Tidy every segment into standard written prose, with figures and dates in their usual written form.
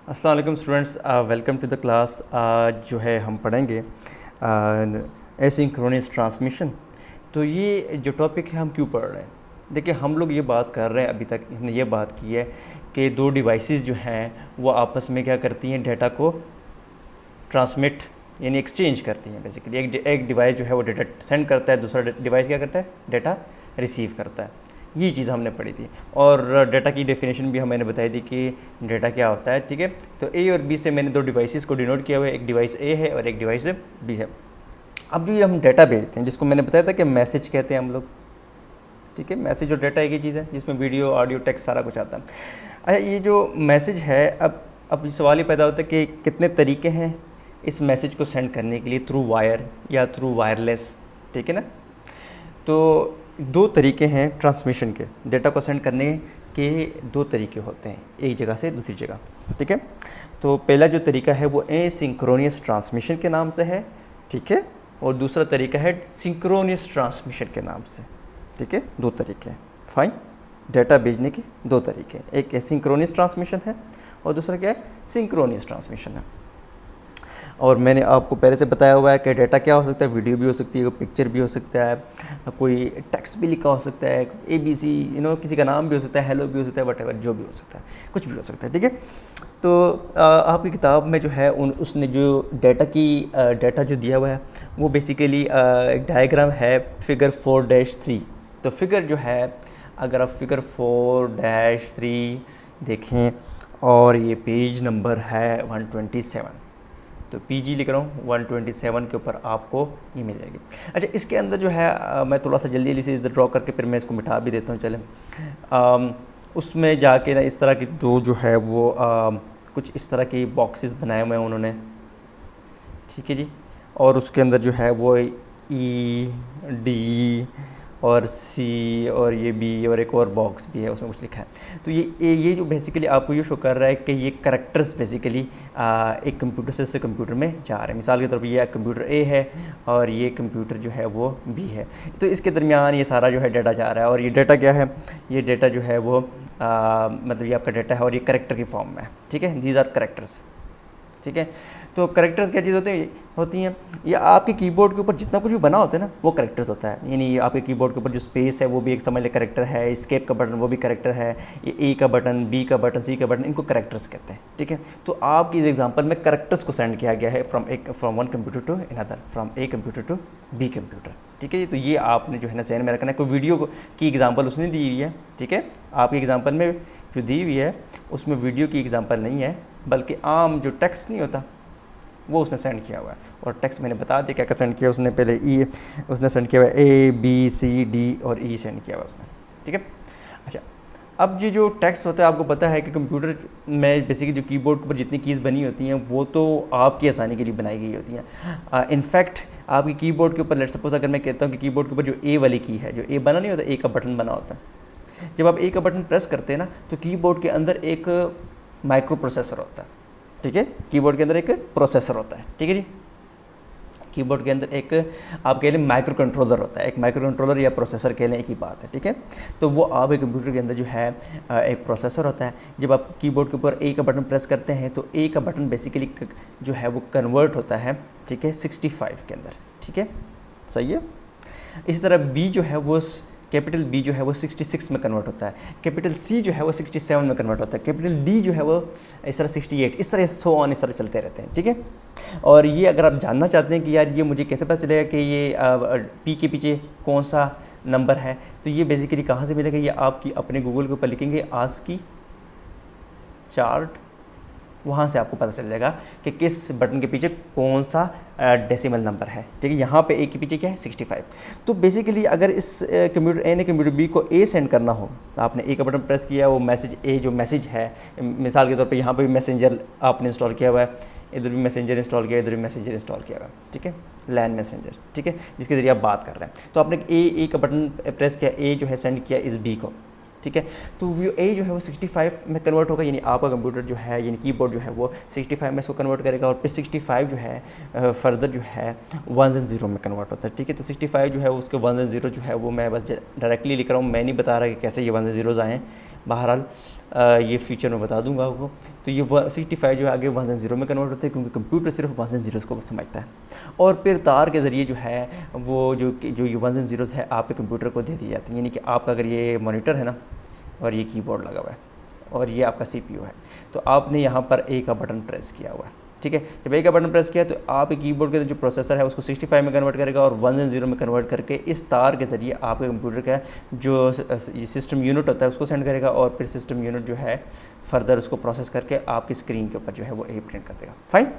अस्सलाम वालेकुम students, welcome to the class. आज जो है हम पढ़ेंगे एसिंक्रोनस ट्रांसमिशन। तो ये जो टॉपिक है हम क्यों पढ़ रहे हैं? देखिए, हम लोग ये बात कर रहे हैं, अभी तक हमने ये बात की है कि दो डिवाइसेस जो हैं वो आपस में क्या करती हैं, डेटा को ट्रांसमिट यानी एक्सचेंज करती हैं। बेसिकली एक डिवाइस जो है वो डेटा सेंड करता है, दूसरा डिवाइस क्या करता है, डेटा रिसीव करता है। ये चीज़ हमने पढ़ी थी और डेटा की डेफिनेशन भी मैंने बताई थी कि डेटा क्या होता है। ठीक है, तो ए और बी से मैंने दो डिवाइसेस को डिनोट किया हुआ है, एक डिवाइस ए है और एक डिवाइस बी है। अब जो ये हम डेटा भेजते हैं, जिसको मैंने बताया था कि मैसेज कहते हैं हम लोग। ठीक है, मैसेज और डेटा एक ही चीज़ है जिसमें वीडियो, ऑडियो, टेक्स्ट सारा कुछ आता है। अच्छा, ये जो मैसेज है, अब सवाल ये पैदा होता है कि कितने तरीके हैं इस मैसेज को सेंड करने के लिए, थ्रू वायर या थ्रू वायरलेस। ठीक है ना, तो दो तरीके हैं ट्रांसमिशन के, डेटा को सेंड करने के दो तरीके होते हैं, एक जगह से दूसरी जगह। ठीक है, तो पहला जो तरीका है वो एसिंक्रोनस ट्रांसमिशन के नाम से है। ठीक है, और दूसरा तरीका है सिंक्रोनस ट्रांसमिशन के नाम से। ठीक है, दो तरीके हैं। फाइन, डेटा भेजने के दो तरीके, एक एसिंक्रोनस ट्रांसमिशन है और दूसरा क्या है, सिंक्रोनस ट्रांसमिशन है। और मैंने आपको पहले से बताया हुआ है कि डेटा क्या हो सकता है, वीडियो भी हो सकती है, पिक्चर भी हो सकता है, कोई टेक्स्ट भी लिखा हो सकता है, ABC किसी का नाम भी हो सकता है, हेलो भी हो सकता है, वट जो भी हो सकता है, कुछ भी हो सकता है। ठीक है, तो आपकी किताब में जो है उसने जो डेटा जो दिया हुआ है वो बेसिकली एक डायग्राम है, फिगर 4-3। तो फिगर जो है, अगर आप फिगर 4-3 देखें और ये पेज नंबर है 127, तो PG लिख रहा हूँ 127 के ऊपर आपको ये मिल जाएगी। अच्छा, इसके अंदर जो है मैं थोड़ा सा जल्दी से इधर ड्रॉ करके फिर मैं इसको मिटा भी देता हूँ। चलें, उसमें जाके ना इस तरह की दो जो है वो कुछ इस तरह की बॉक्सेस बनाए हुए हैं उन्होंने। ठीक है जी, और उसके अंदर जो है वो ED और C और ये B और एक और बॉक्स भी है, उसमें कुछ लिखा है। तो ये जो बेसिकली आपको ये शो कर रहा है कि ये करैक्टर्स बेसिकली एक कंप्यूटर से दूसरे कंप्यूटर में जा रहे हैं। मिसाल के तौर पे ये कंप्यूटर A है और ये कंप्यूटर जो है वो B है, तो इसके दरमियान ये सारा जो है डाटा जा रहा है। और ये डाटा क्या है, ये डाटा जो है वो मतलब ये आपका डाटा है और ये करैक्टर की फॉर्म में है। ठीक है, दीज आर करैक्टर्स। ठीक है, तो करैक्टर्स क्या चीज़ होती हैं, या आपके कीबोर्ड के ऊपर जितना कुछ भी बना होता है ना वो करैक्टर्स होता है। यानी आपके कीबोर्ड के ऊपर जो स्पेस है वो भी एक समझ ले करैक्टर है, एस्केप का बटन वो भी करैक्टर है, ये A का बटन, B का बटन, C का बटन, इनको करैक्टर्स कहते हैं। ठीक है, तो आपकी इस एग्जांपल में करैक्टर्स को सेंड किया गया है from one computer to another, from A computer to B computer. ठीक है, तो ये आपने जो है ना ज़हन में रखना है। कोई वीडियो की एग्जांपल उसने दी हुई है। ठीक है, आपकी एग्जांपल में जो दी हुई है उसमें वीडियो की एग्जांपल नहीं है, बल्कि आम जो टेक्स्ट नहीं होता वो उसने सेंड किया हुआ है। और टेक्स्ट मैंने बता दिया क्या क्या सेंड किया उसने, पहले उसने सेंड किया हुआ है ABCD और E सेंड किया हुआ है उसने। ठीक है, अच्छा, अब ये जो टेक्स्ट होता है आपको पता है कि कंप्यूटर में बेसिकली जो कीबोर्ड के ऊपर जितनी कीज़ बनी होती हैं वो तो आपकी आसानी के लिए बनाई गई होती हैं। इनफैक्ट आपकी कीबोर्ड के ऊपर, लेट्स सपोज अगर मैं कहता हूँ कि कीबोर्ड के ऊपर जो A वाली की है, जो A बना नहीं होता, A का बटन बना होता है, जब आप A का बटन प्रेस करते हैं ना तो कीबोर्ड के अंदर एक माइक्रो प्रोसेसर होता है। ठीक है, कीबोर्ड के अंदर एक प्रोसेसर होता है। ठीक है जी, कीबोर्ड के अंदर एक आप कह लें माइक्रो कंट्रोलर होता है, एक माइक्रो कंट्रोलर या प्रोसेसर कह लें, एक ही बात है। ठीक है, तो वो आपके कंप्यूटर के अंदर जो है एक प्रोसेसर होता है। जब आप कीबोर्ड के ऊपर A का बटन प्रेस करते हैं तो A का बटन बेसिकली जो है वो कन्वर्ट होता है, ठीक है, 65 के अंदर। ठीक है, सही है। इसी तरह B जो है वो कैपिटल B जो है वो 66 में कन्वर्ट होता है, कैपिटल C जो है वो 67 में कन्वर्ट होता है, कैपिटल D जो है वो इस तरह 68, इस तरह सो ऑन इस तरह चलते रहते हैं। ठीक है, और ये अगर आप जानना चाहते हैं कि यार ये मुझे कैसे पता चलेगा कि ये P के पीछे कौन सा नंबर है, तो ये बेसिकली कहाँ से मिलेगा, ये आपकी अपने गूगल के ऊपर लिखेंगे ASCII चार्ट, वहाँ से आपको पता चल जाएगा कि किस बटन के पीछे कौन सा डेसिमल नंबर है। ठीक है, यहाँ पे A के पीछे क्या है, 65। तो बेसिकली अगर इस कंप्यूटर A ने कंप्यूटर B को A सेंड करना हो तो आपने A का बटन प्रेस किया, वो मैसेज A जो मैसेज है, मिसाल के तौर पे यहाँ पे भी मैसेंजर आपने इंस्टॉल किया हुआ है, इधर भी मैसेंजर इंस्टॉल किया, इधर भी मैसेंजर इंस्टॉल किया हुआ है। ठीक है, लैन मैसेंजर। ठीक है, जिसके ज़रिए आप बात कर रहे हैं, तो आपने A का बटन प्रेस किया, A जो है सेंड किया इस B को। ठीक है, तो वो A जो है वो 65 में कन्वर्ट होगा, यानी आपका कंप्यूटर जो है यानी कीबोर्ड जो है वो 65 में इसको कन्वर्ट करेगा, और फिर 65 जो है फर्दर जो है 1 and 0 में कन्वर्ट होता है। ठीक है, तो 65 जो है उसके 1 and 0 जो है वो मैं बस डायरेक्टली लिख रहा हूँ, मैं नहीं बता रहा कि कैसे ये 1 and 0 आएँ। बहरहाल ये फीचर मैं बता दूंगा आपको। तो ये 65 जो है आगे 1 एंड 0 में कन्वर्ट होता है, क्योंकि कंप्यूटर सिर्फ 1 एंड 0 को समझता है। और फिर तार के ज़रिए जो है वो जो ये 1 एंड 0 है आपके कंप्यूटर को दे दी जाती है। यानी कि आपका अगर ये मॉनिटर है ना और ये कीबोर्ड लगा हुआ है और ये आपका CPU है, तो आपने यहाँ पर A का बटन प्रेस किया हुआ है, ठीक है। जब A का बटन प्रेस किया तो आप कीबोर्ड के जो प्रोसेसर है उसको 65 में कन्वर्ट करेगा और 1 एंड 0 में कन्वर्ट करके इस तार के ज़रिए आपके कंप्यूटर का जो सिस्टम यूनिट होता है उसको सेंड करेगा, और फिर सिस्टम यूनिट जो है फर्दर उसको प्रोसेस करके आपकी स्क्रीन के ऊपर जो है वो A प्रिंट कर देगा। फाइन,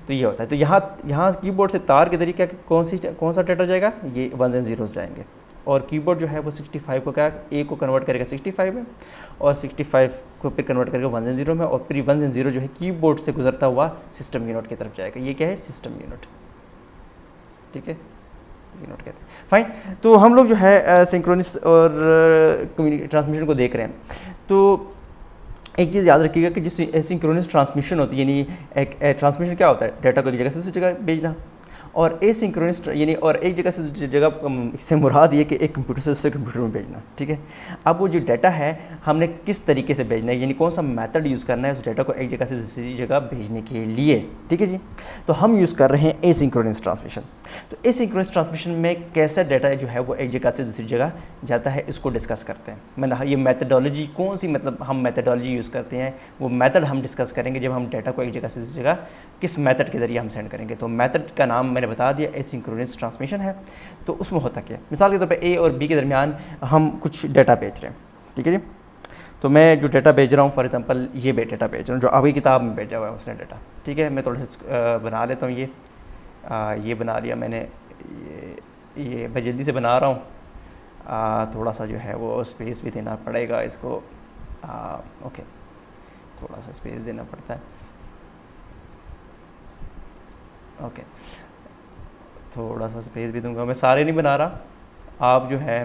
तो ये होता है। तो यहाँ कीबोर्ड से तार के ज़रिए क्या कौन सा डेटा जाएगा, ये 1 एंड 0 जाएंगे, और कीबोर्ड जो है वो 65 को क्या A को कन्वर्ट करेगा 65 में, और 65 को फिर कन्वर्ट करेगा 1 एंड 0 में, और फिर 1 एंड 0 जो है कीबोर्ड से गुजरता हुआ सिस्टम यूनिट की तरफ जाएगा। ये क्या है, सिस्टम यूनिट, ठीक है, यूनिट कहते हैं। फाइन, तो हम लोग जो है सिंक्रोनस और ट्रांसमिशन को देख रहे हैं। तो एक चीज़ याद रखिएगा कि जिस एसिंक्रोनस ट्रांसमिशन होती है, यानी एक ट्रांसमिशन क्या होता है, डाटा को एक जगह से दूसरी जगह भेजना, और एसिंक्रोनस यानी और एक जगह से दूसरी जगह, इससे मुराद ये कि एक कंप्यूटर से दूसरे कंप्यूटर में भेजना, ठीक है। अब वो जो डाटा है हमने किस तरीके से भेजना है, यानी कौन सा मेथड यूज़ करना है उस डाटा को एक जगह से दूसरी जगह भेजने के लिए, ठीक है जी। तो हम यूज़ कर रहे हैं एसिंक्रोनस ट्रांसमिशन। तो एसिंक्रोनस ट्रांसमिशन में कैसा डाटा जो है वो एक जगह से दूसरी जगह जाता है, इसको डिस्कस करते हैं। मैंने ये मेथडोलॉजी कौन सी, मतलब हम मेथडोलॉजी यूज़ करते हैं, वो मेथड हम डिस्कस करेंगे जब हम डाटा को एक जगह से दूसरी जगह किस मेथड के ज़रिए हम सेंड करेंगे। तो मेथड का नाम मैंने बता दिया, एसिंक्रोनस ट्रांसमिशन है। तो उसमें होता क्या है, मिसाल के तौर पे A और B के दरमियान हम कुछ डाटा भेज रहे हैं, ठीक है जी। तो मैं जो डाटा भेज रहा हूँ, फॉर एग्जांपल ये डाटा भेज रहा हूँ जो आपकी किताब में भेजा हुआ है उसने डाटा, ठीक है। मैं थोड़ा सा बना लेता हूँ, ये बना लिया मैंने, ये मैं जल्दी से बना रहा हूँ, थोड़ा सा जो है वो स्पेस भी देना पड़ेगा इसको, ओके, थोड़ा सा स्पेस देना पड़ता है, ओके, थोड़ा सा स्पेस भी दूंगा। मैं सारे नहीं बना रहा, आप जो है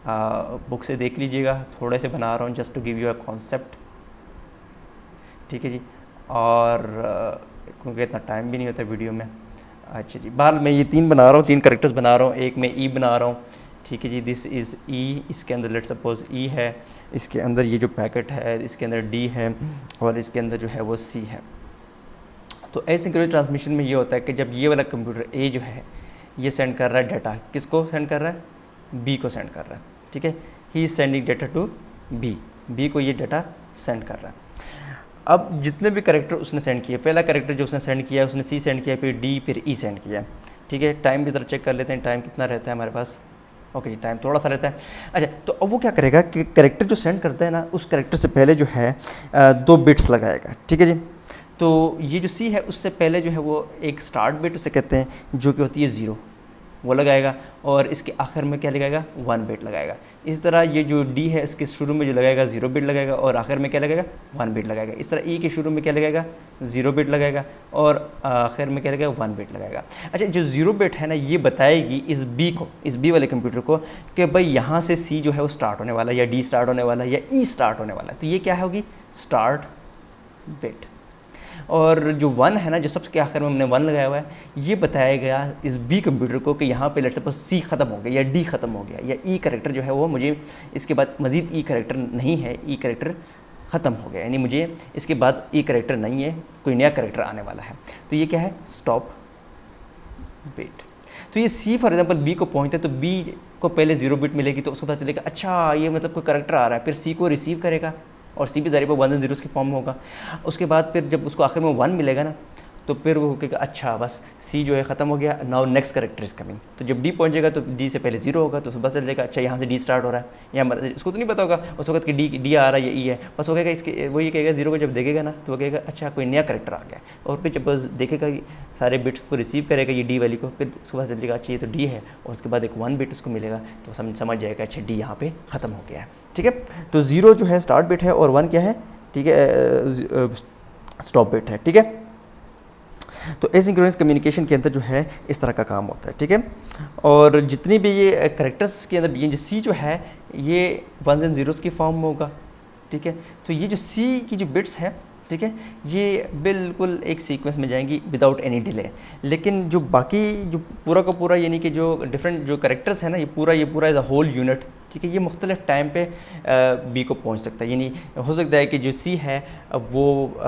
बुक से देख लीजिएगा, थोड़े से बना रहा हूँ just to give you a concept, ठीक है जी। और क्योंकि इतना टाइम भी नहीं होता वीडियो में। अच्छा जी, बहरहाल मैं ये 3 बना रहा हूँ, 3 करेक्टर्स बना रहा हूँ। एक मैं E बना रहा हूँ, ठीक है जी, दिस इज़ E, इसके अंदर लेट सपोज E है, इसके अंदर ये जो पैकेट है इसके अंदर D है, और इसके अंदर जो है वो C है। तो एसिंक्रोनस ट्रांसमिशन में ये होता है कि जब ये वाला कंप्यूटर A जो है ये सेंड कर रहा है डाटा, किसको सेंड कर रहा है, B को सेंड कर रहा है, ठीक है। He is sending data to B को ये डाटा सेंड कर रहा है। अब जितने भी करेक्टर उसने सेंड किए, पहला करेक्टर जो उसने सेंड किया उसने C सेंड किया, फिर D, फिर E सेंड किया, ठीक है। टाइम की तरह चेक कर लेते हैं, टाइम कितना रहता है हमारे पास, ओके जी, टाइम थोड़ा सा रहता है। अच्छा, तो अब वो क्या करेगा कि करेक्टर जो सेंड करता है ना, उस करेक्टर से पहले जो है 2 बिट्स लगाएगा, ठीक है जी। तो ये जो C है उससे पहले जो है वो एक स्टार्ट बिट उसे कहते हैं, जो कि होती है 0, वो लगाएगा, और इसके आखिर में क्या लगाएगा, 1 बिट लगाएगा। इस तरह ये जो D है इसके शुरू में जो लगाएगा 0 बिट लगाएगा, और आखिर में क्या लगाएगा, 1 बिट लगाएगा। इस तरह E के शुरू में क्या लगाएगा, 0 बिट लगाएगा, और आखिर में क्या लगाएगा, 1 बिट लगाएगा। अच्छा, जो 0 बिट है ना, ये बताएगी इस B वाले कंप्यूटर को कि भाई यहाँ से C जो है वो स्टार्ट होने वाला है, या D स्टार्ट होने वाला है, या E स्टार्ट होने वाला है। तो ये क्या होगी, स्टार्ट बिट। और जो 1 है ना, जो सबसे आखिर में हमने 1 लगाया हुआ है, ये बताया गया इस B कंप्यूटर को कि यहाँ पे लेट्स सपोज C ख़त्म हो गया, या D ख़त्म हो गया, या E करेक्टर जो है वो मुझे इसके बाद मज़ीद E करेक्टर नहीं है, E करेक्टर ख़त्म हो गया, यानी मुझे इसके बाद E करेक्टर नहीं है, कोई नया करेक्टर आने वाला है। तो ये क्या है, स्टॉप बिट। तो ये C फॉर एग्जांपल B को पहुँचता है, तो B को पहले 0 बिट मिलेगी, तो उसको पता चलेगा अच्छा ये मतलब कोई करेक्टर आ रहा है, फिर C को रिसीव करेगा, और C भी ज़ाहिर पर 1 एंड 0 की फॉर्म में होगा। उसके बाद फिर जब उसको आखिर में 1 मिलेगा ना, तो फिर वो कहेगा अच्छा बस C जो है ख़त्म हो गया, now next character is coming. तो जब D पहुंचेगा तो D से पहले 0 होगा, तो उसको पता चल जाएगा अच्छा यहाँ से D स्टार्ट हो रहा है, या उसको तो नहीं पता होगा उस वक्त कि D आ रहा है या E है, बस वो कहेगा इसके, वो ये कहेगा 0 को जब देखेगा ना, तो वो कहेगा अच्छा कोई नया करेक्टर आ गया, और फिर जब देखेगा सारे बिट्स को रिसीव करेगा ये D वाली को, फिर उसको पता चल जाएगा अच्छा ये तो D है, और उसके बाद एक 1 बिट उसको मिलेगा, तो समझ जाएगा अच्छा D यहाँ पर ख़त्म हो गया है, ठीक है। तो 0 जो है स्टार्ट बिट है, और 1 क्या है, ठीक है, स्टॉप बिट है, ठीक है। तो एसिंक्रोनस कम्युनिकेशन के अंदर जो है इस तरह का काम होता है, ठीक है। और जितनी भी ये करेक्टर्स के अंदर ये जो C जो है ये 1s एंड 0s की फॉर्म में होगा, ठीक है। तो ये जो C की जो बिट्स है ठीक है, ये बिल्कुल एक सीक्वेंस में जाएंगी विदाउट एनी डिले। लेकिन जो बाकी जो पूरा का पूरा यानी कि जो डिफरेंट जो करेक्टर्स है ना, ये पूरा एज अ होल यूनिट, ठीक है, ये मुख्तलिफ टाइम पे बी को पहुंच सकता है। यानी हो सकता है कि जो सी है वो